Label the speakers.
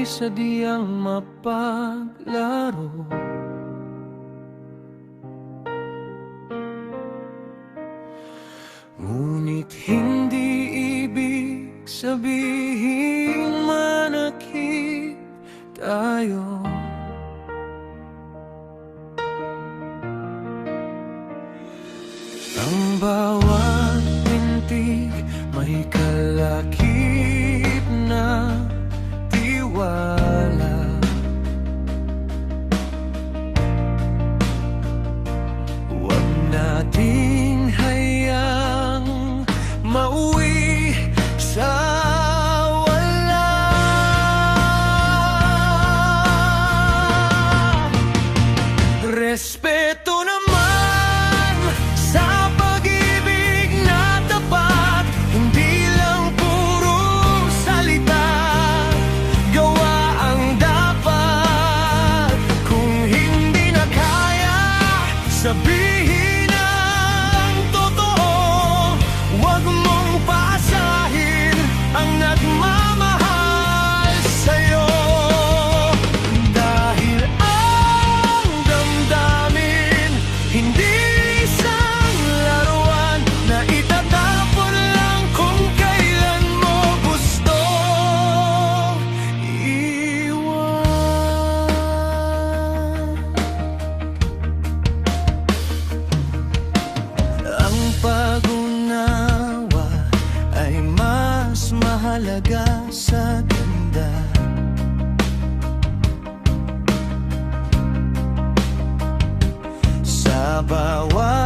Speaker 1: sadyang mapaglaro. Ngunit hindi ibig sabihin manakit tayo. Ang bawat pintig may kalakip na tiwala. Huwag nating hayang mauwi sa wala. Respeto naman sa pag-ibig na tapat, hindi lang puro salita, gawa ang dapat. Kung hindi na kaya sabihin ang totoo, huwag mong pasahin ang nagmamahal sa'yo. Dahil ang damdamin hindi isang laruan na itatapon lang kung kailan mo gusto iwan. Ang pag-unawa ay mas mahalaga sa ganda. Sa bawat